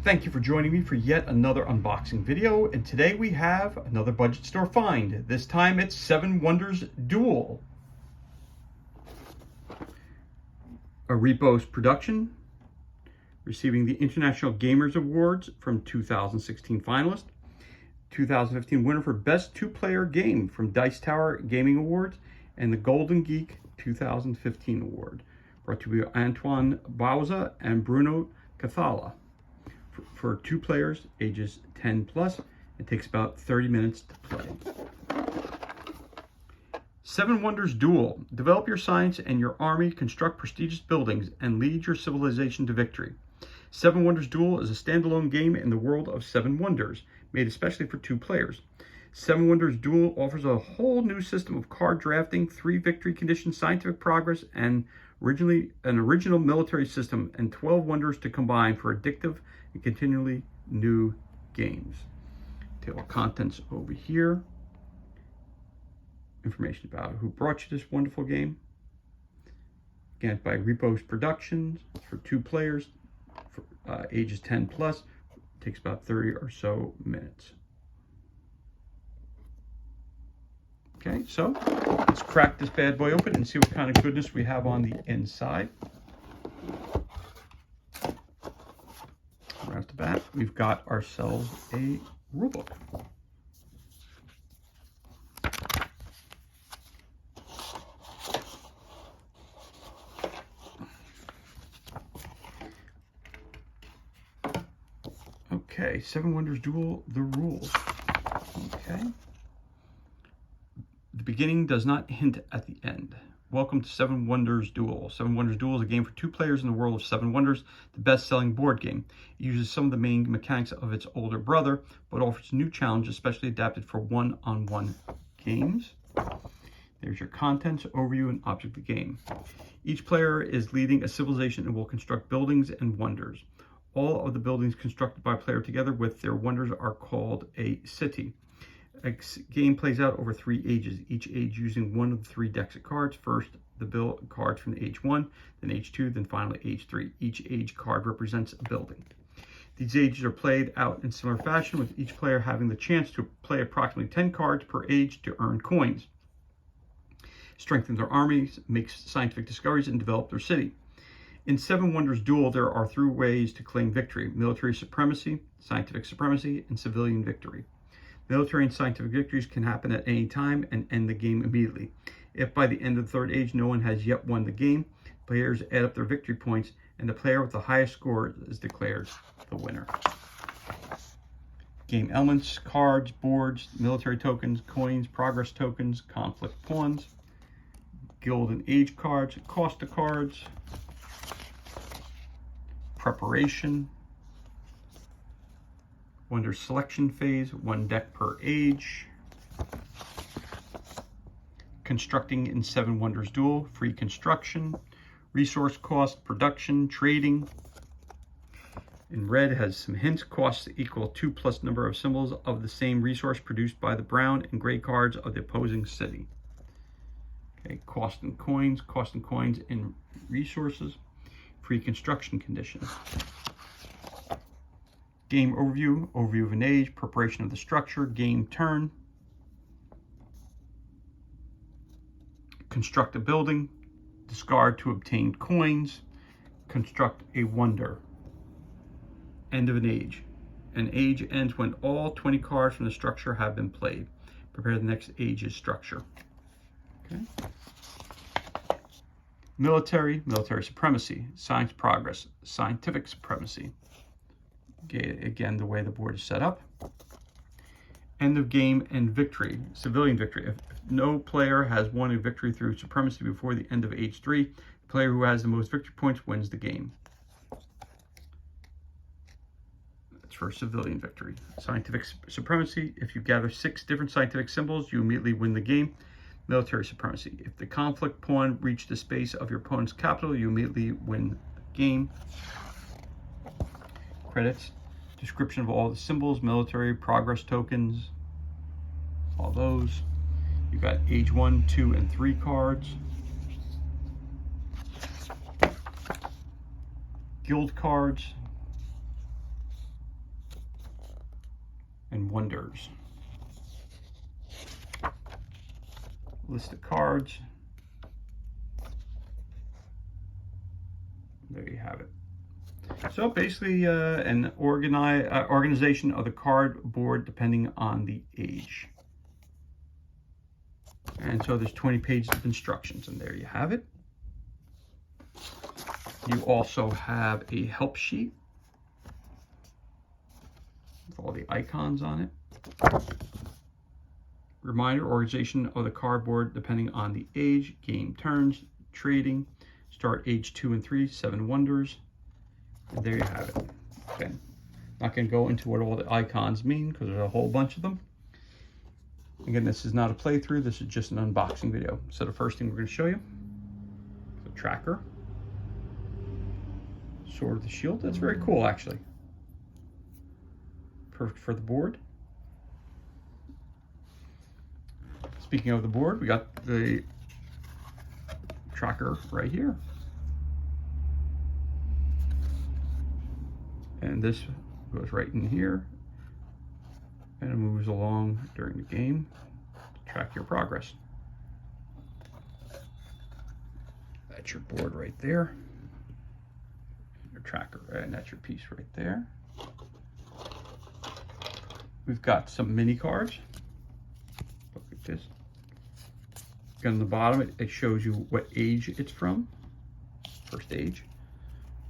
Thank you for joining me for yet another unboxing video, and today we have another budget store find. This time it's Seven Wonders Duel. A Repos production, receiving the International Gamers Awards from 2016 finalist, 2015 winner for Best Two-Player Game from Dice Tower Gaming Awards, and the Golden Geek 2015 Award. Brought to you by Antoine Bauza and Bruno Cathala. For two players, ages 10 plus. It takes about 30 minutes to play. Seven Wonders Duel. Develop your science and your army, construct prestigious buildings, and lead your civilization to victory. Seven Wonders Duel is a standalone game in the world of Seven Wonders, made especially for two players. Seven Wonders Duel offers a whole new system of card drafting, 3 victory conditions, scientific progress, and an original military system, and 12 wonders to combine for addictive and continually new games. Table of contents over here. Information about who brought you this wonderful game. Again, by Repos Productions, for two players, for ages 10 plus. It takes about 30 or so minutes. Okay, so let's crack this bad boy open and see what kind of goodness we have on the inside. Right off the bat, we've got ourselves a rulebook. Okay, Seven Wonders Duel, the rules. Okay. The beginning does not hint at the end. Welcome to Seven Wonders Duel. Seven Wonders Duel is a game for two players in the world of Seven Wonders, the best-selling board game. It uses some of the main mechanics of its older brother, but offers new challenges, especially adapted for one-on-one games. There's your contents, overview, and object of the game. Each player is leading a civilization and will construct buildings and wonders. All of the buildings constructed by a player together with their wonders are called a city. A game plays out over 3 ages, each age using one of the 3 decks of cards. First, the build cards from age 1, then age 2, then finally age 3. Each age card represents a building. These ages are played out in similar fashion, with each player having the chance to play approximately 10 cards per age to earn coins, strengthen their armies, make scientific discoveries, and develop their city. In Seven Wonders Duel, there are 3 ways to claim victory: military supremacy, scientific supremacy, and civilian victory. Military and scientific victories can happen at any time and end the game immediately. If by the end of the 3rd age no one has yet won the game, players add up their victory points, and the player with the highest score is declared the winner. Game elements: cards, boards, military tokens, coins, progress tokens, conflict pawns, guild and age cards, cost of cards, preparation, Wonder selection phase, 1 deck per age. Constructing in Seven Wonders Duel, free construction, resource cost, production, trading. In red has some hints: costs equal 2 plus number of symbols of the same resource produced by the brown and gray cards of the opposing city. Okay, cost and coins in resources, free construction conditions. Game overview, overview of an age, preparation of the structure, game turn, construct a building, discard to obtain coins, construct a wonder. End of an age. An age ends when all 20 cards from the structure have been played. Prepare the next age's structure. Okay. Military supremacy, science progress, scientific supremacy. Again, the way the board is set up. End of game and victory, civilian victory. If no player has won a victory through supremacy before the end of age 3, the player who has the most victory points wins the game. That's for civilian victory. Scientific supremacy: if you gather 6 different scientific symbols, you immediately win the game. Military supremacy: if the conflict pawn reached the space of your opponent's capital, you immediately win the game. Credits: description of all the symbols, military, progress tokens, all those. You've got age 1, 2, and 3 cards. Guild cards. and Wonders. List of cards. There you have it. So basically an organization of the cardboard depending on the age. And so there's 20 pages of instructions, and there you have it. You also have a help sheet with all the icons on it. Reminder, organization of the cardboard depending on the age, game turns, trading, start age 2 and 3, 7 Wonders. And there you have it. Okay, not going to go into what all the icons mean because there's a whole bunch of them. Again, this is not a playthrough, this is just an unboxing video. So the first thing we're going to show you is the tracker. Sword of the Shield, that's very cool actually. Perfect for the board. Speaking of the board, we got the tracker right here. And this goes right in here. And it moves along during the game to track your progress. That's your board right there. Your tracker, and that's your piece right there. We've got some mini cards. Look at this. On the bottom, it shows you what age it's from. First age,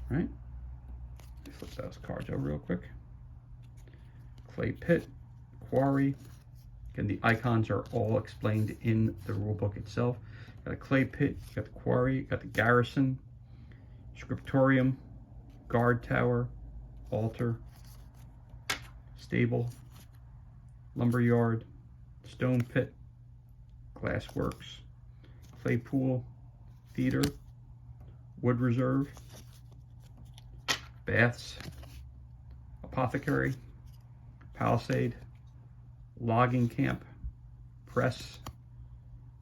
right? Flip those cards over real quick. Clay pit. Quarry. Again, the icons are all explained in the rule book itself. Got a clay pit, you got the quarry, you got the garrison, scriptorium, guard tower, altar, stable, lumber yard, stone pit, glass works, clay pool, theater, wood reserve, baths, apothecary, palisade, logging camp, press,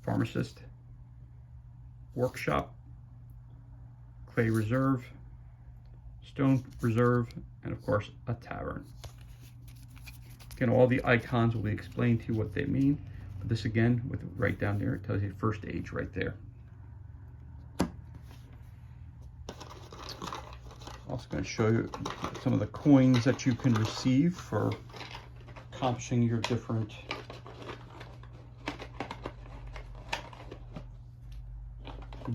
pharmacist, workshop, clay reserve, stone reserve, and of course a tavern. Again, all the icons will be explained to you what they mean, but this again, with right down there, it tells you first age right there. Also going to show you some of the coins that you can receive for accomplishing your different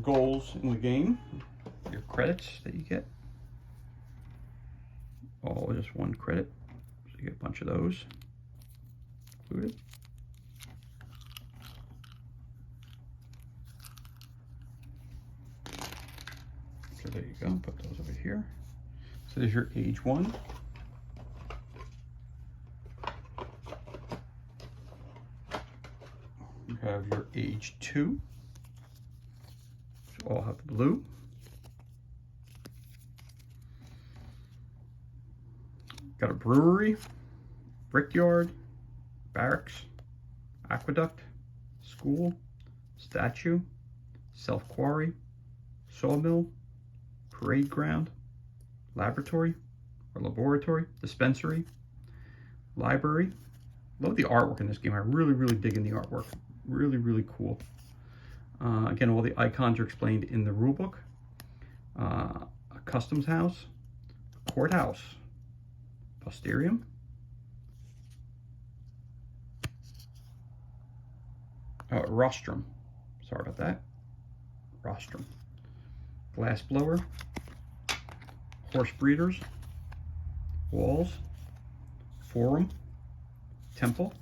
goals in the game, your credits that you get. All just one credit, so you get a bunch of those included. So there you go, put those over here. So there's your age 1. You have your age 2, which all have the blue. Got a brewery, brickyard, barracks, aqueduct, school, statue, self-quarry, sawmill, parade ground, laboratory or laboratory, dispensary, library. Love the artwork in this game. I really dig in the artwork. Really cool. Again, all the icons are explained in the rulebook. A customs house, a courthouse, posterium, rostrum. Sorry about that. Rostrum. Glass blower, horse breeders, walls, forum, temple,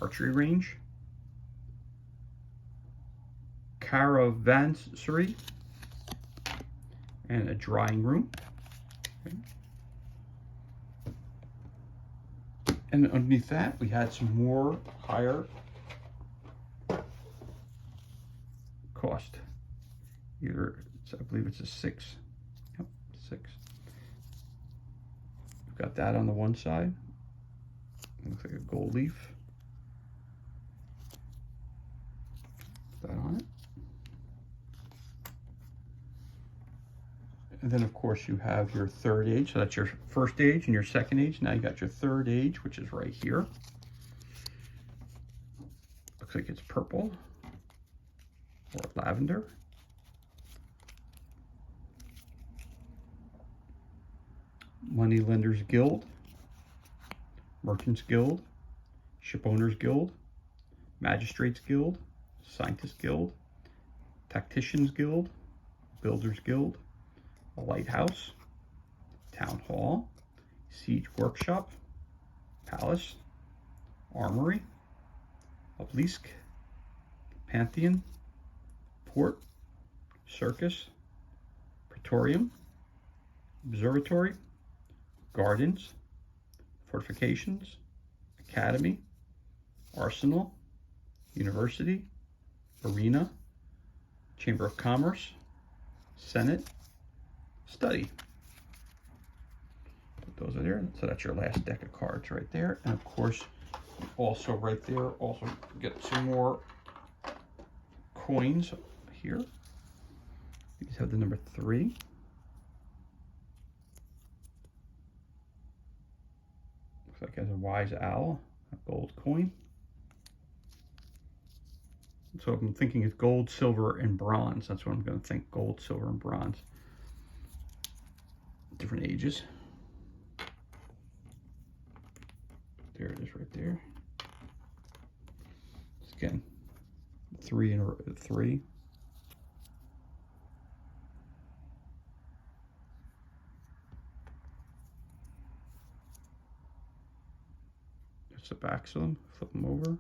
archery range, caravansary, and a drying room. Okay. And underneath that, we had some more higher cost. Either, I believe it's a 6. Yep, 6. We've got that on the one side. It looks like a gold leaf. Put that on it. And then, of course, you have your third age. So that's your first age and your second age. Now you got your third age, which is right here. Looks like it's purple or lavender. Moneylenders Guild, Merchants Guild, Shipowners Guild, Magistrates Guild, Scientists Guild, Tacticians Guild, Builders Guild, a Lighthouse, Town Hall, Siege Workshop, Palace, Armory, Obelisk, Pantheon, Port, Circus, Praetorium, Observatory, Gardens, Fortifications, Academy, Arsenal, University, Arena, Chamber of Commerce, Senate, Study. Put those are there. So that's your last deck of cards right there. And of course, also right there, also get some more coins here. These have the number 3. Looks like it has a wise owl, a gold coin. So I'm thinking it's gold, silver, and bronze. That's what I'm going to think, gold, silver, and bronze. Different ages. There it is right there. Again, 3 and 3. That's the backs of them. Flip them over. There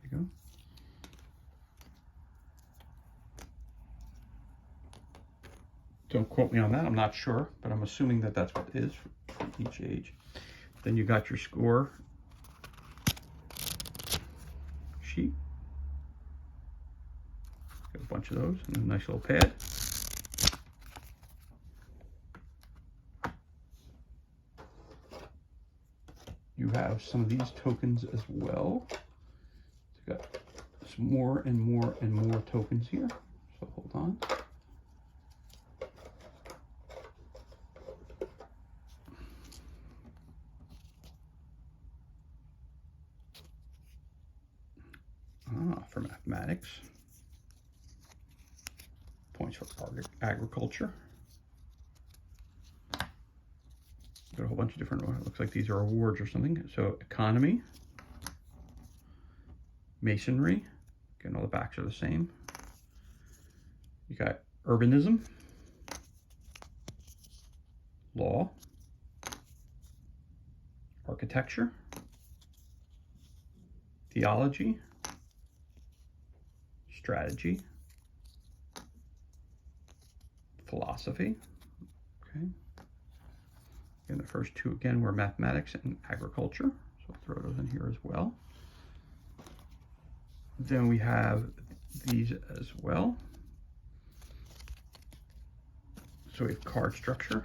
you go. Don't quote me on that. I'm not sure, but I'm assuming that that's what it is for each age. Then you got your score sheet. Got a bunch of those and a nice little pad. You have some of these tokens as well. So you got some more and more and more tokens here. So hold on. For mathematics. Points for agriculture. Got a whole bunch of different, it looks like these are awards or something. So economy, masonry, again, all the backs are the same. You got urbanism, law, architecture, theology, strategy, philosophy. Okay. And the first two again were mathematics and agriculture. So I'll throw those in here as well. Then we have these as well. So we have card structure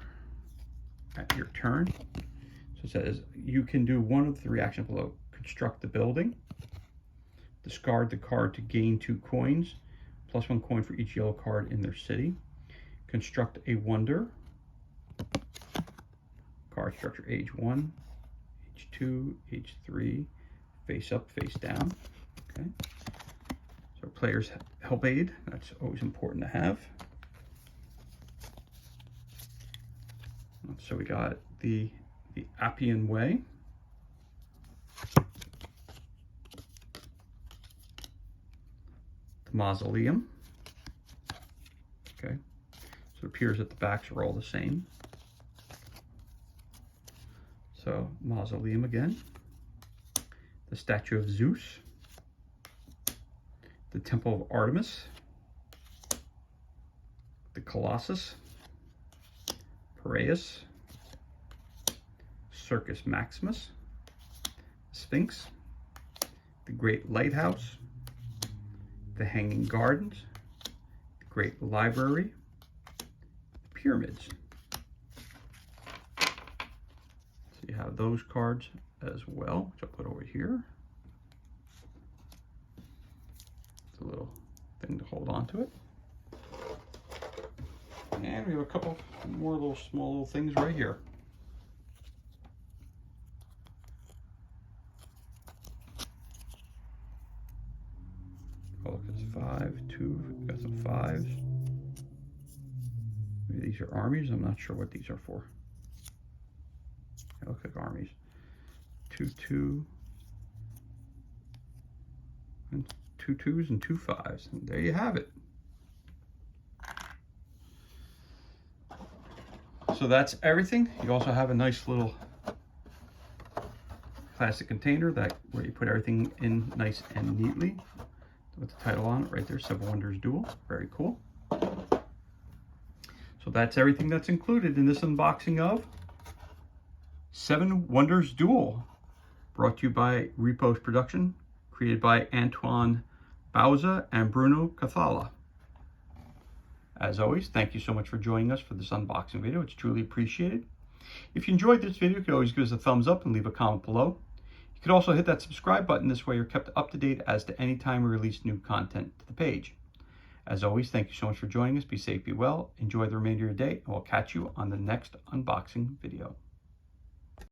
at your turn. So it says you can do one of the 3 actions below. Construct the building. Discard the card to gain 2 coins, plus 1 coin for each yellow card in their city. Construct a wonder. Card structure age 1, age 2, age 3, face up, face down. Okay. So players help aid, that's always important to have. So we got the Appian Way. The Mausoleum. Okay. So it appears that the backs are all the same. So Mausoleum again. The Statue of Zeus. The Temple of Artemis. The Colossus. Piraeus. Circus Maximus. Sphinx. The Great Lighthouse. The Hanging Gardens. The Great Library. The Pyramids. So you have those cards as well, which I'll put over here. It's a little thing to hold on to it. And we have a couple more little small little things right here. Oh, look, it's 5, 2, got some 5s. Maybe these are armies. I'm not sure what these are for. They look like armies. 2, 2, and 2 2s and 2 5s. And there you have it. So that's everything. You also have a nice little plastic container where you put everything in nice and neatly with the title on it right there, Seven Wonders Duel. Very cool. So that's everything that's included in this unboxing of Seven Wonders Duel, brought to you by Repost Production, created by Antoine Bauza and Bruno Cathala. As always, thank you so much for joining us for this unboxing video. It's truly appreciated. If you enjoyed this video, you can always give us a thumbs up and leave a comment below. You can also hit that subscribe button. This way you're kept up to date as to any time we release new content to the page. As always, thank you so much for joining us. Be safe, be well, enjoy the remainder of your day, and we'll catch you on the next unboxing video.